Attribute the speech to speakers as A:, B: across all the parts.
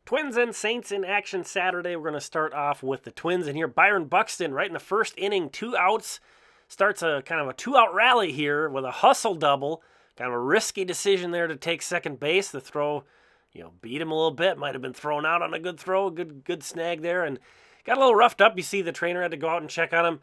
A: Twins and Saints in action Saturday. We're going to start off with the Twins, and here Byron Buxton right in the first inning, 2 outs, starts a kind of a 2-out rally here with a hustle double. Kind of a risky decision there to take second base. The throw, beat him a little bit. Might have been thrown out on a good throw, good snag there, and got a little roughed up. You see the trainer had to go out and check on him.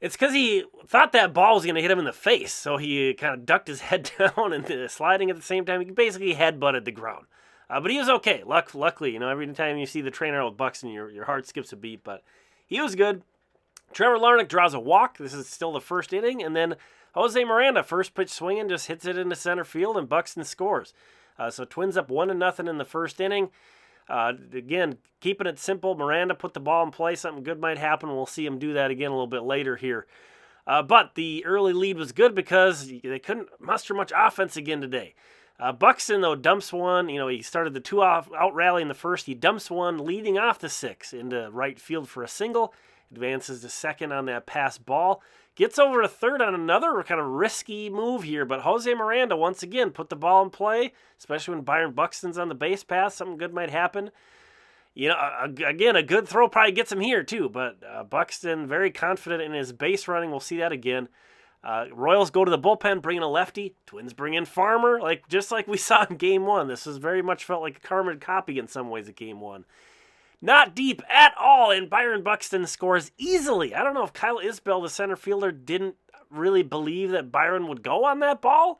A: It's because he thought that ball was going to hit him in the face, so he kind of ducked his head down and sliding at the same time. He basically headbutted the ground. But he was okay. Luckily, every time you see the trainer out with Buxton, your heart skips a beat. But he was good. Trevor Larnach draws a walk. This is still the first inning. And then Jose Miranda, first pitch swinging, just hits it into center field, and Buxton scores. So Twins up 1-0 in the first inning. Again, keeping it simple. Miranda put the ball in play. Something good might happen. We'll see him do that again a little bit later here. But the early lead was good because they couldn't muster much offense again today. Buxton, though, dumps one. He started the 2-out rally in the first. He dumps one leading off the 6 into right field for a single. Advances to second on that pass ball. Gets over to third on another kind of risky move here. But Jose Miranda, once again, put the ball in play, especially when Byron Buxton's on the base pass. Something good might happen. Again, a good throw probably gets him here, too. But Buxton, very confident in his base running. We'll see that again. Royals go to the bullpen, bring in a lefty. Twins bring in Farmer, just like we saw in Game 1. This was very much felt like a carbon copy in some ways of Game 1. Not deep at all, and Byron Buxton scores easily. I don't know if Kyle Isbell, the center fielder, didn't really believe that Byron would go on that ball.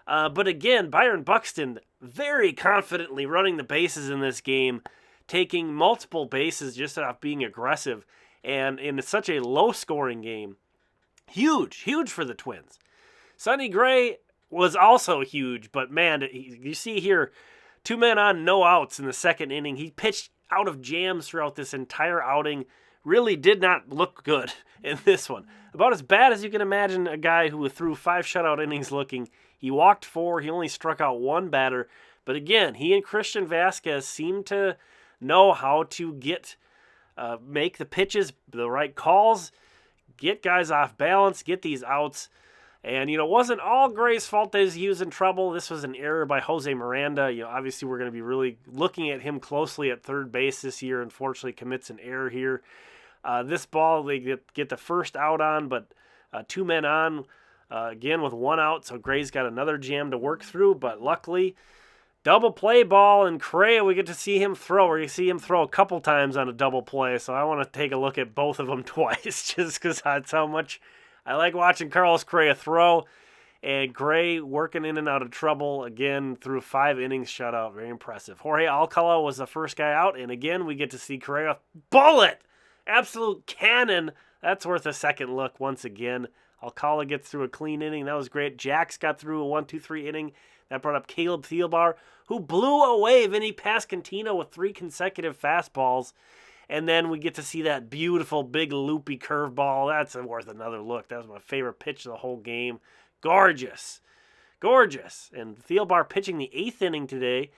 A: But again, Byron Buxton very confidently running the bases in this game, taking multiple bases just off being aggressive, and in such a low-scoring game. Huge for the Twins. Sonny Gray was also huge, but man, you see here, 2 men on, no outs in the second inning. He pitched out of jams throughout this entire outing. Really did not look good in this one. About as bad as you can imagine a guy who threw 5 shutout innings looking. He walked 4. He only struck out 1 batter. But again, he and Christian Vasquez seemed to know how to make the pitches, the right calls, get guys off balance, get these outs. And, it wasn't all Gray's fault that he was in trouble. This was an error by Jose Miranda. Obviously we're going to be really looking at him closely at third base this year. Unfortunately, commits an error here. This ball, they get the first out on, but 2 men on, again with 1 out. So Gray's got another jam to work through, but luckily, double play ball, and Correa, we get to see him throw. We're going to see him throw a couple times on a double play, so I want to take a look at both of them twice just because that's how much I like watching Carlos Correa throw. And Gray working in and out of trouble, again, through 5 innings shutout. Very impressive. Jorge Alcala was the first guy out, and again, we get to see Correa bullet. Absolute cannon. That's worth a second look once again. Alcala gets through a clean inning. That was great. Jax got through a 1-2-3 inning. That brought up Caleb Thielbar, who blew away Vinny Pasquantino with 3 consecutive fastballs. And then we get to see that beautiful, big, loopy curveball. That's worth another look. That was my favorite pitch of the whole game. Gorgeous. And Thielbar pitching the 8th inning today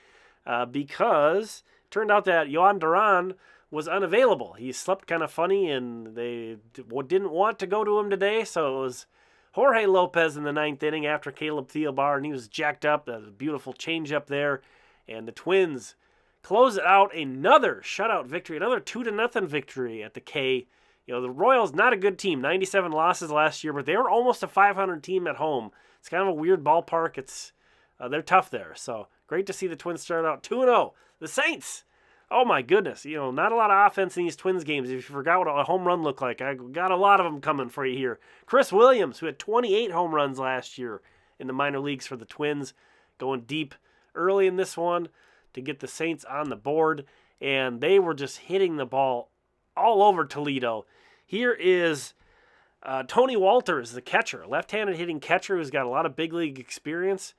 A: because it turned out that Yohan Duran was unavailable. He slept kind of funny, and they didn't want to go to him today, so it was Jorge Lopez in the 9th inning after Caleb Thielbar, and he was jacked up. That was a beautiful changeup there. And the Twins close it out, another shutout victory, another 2-0 victory at the K. The Royals, not a good team, 97 losses last year, but they were almost a 500 team at home. It's kind of a weird ballpark. They're tough there. So great to see the Twins start out 2-0. The Saints, oh my goodness, not a lot of offense in these Twins games. If you forgot what a home run looked like, I got a lot of them coming for you here. Chris Williams, who had 28 home runs last year in the minor leagues for the Twins, going deep early in this one to get the Saints on the board, and they were just hitting the ball all over Toledo. Here is Tony Walters, the catcher, left-handed hitting catcher who's got a lot of big league experience,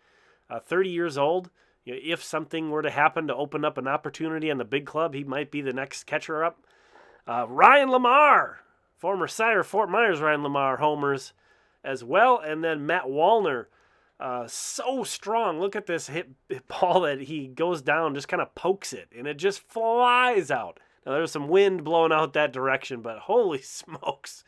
A: 30 years old. If something were to happen to open up an opportunity on the big club, he might be the next catcher up. Ryan Lamar, former Sire Fort Myers Ryan Lamar homers as well, and then Matt Wallner, so strong. Look at this hit ball that he goes down, just kind of pokes it, and it just flies out. Now, there's some wind blowing out that direction, but holy smokes,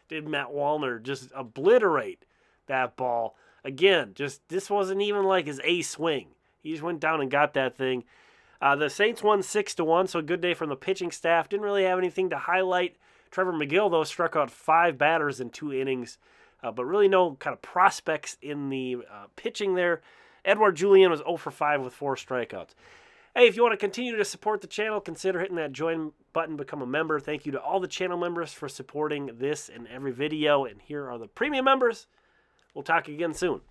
A: did Matt Wallner just obliterate that ball. Again, this wasn't even like his A swing. He just went down and got that thing. The Saints won 6-1, so a good day from the pitching staff. Didn't really have anything to highlight. Trevor McGill, though, struck out 5 batters in 2 innings, but really no kind of prospects in the pitching there. Edouard Julien was 0 for 5 with 4 strikeouts. Hey, if you want to continue to support the channel, consider hitting that join button, become a member. Thank you to all the channel members for supporting this and every video. And here are the premium members. We'll talk again soon.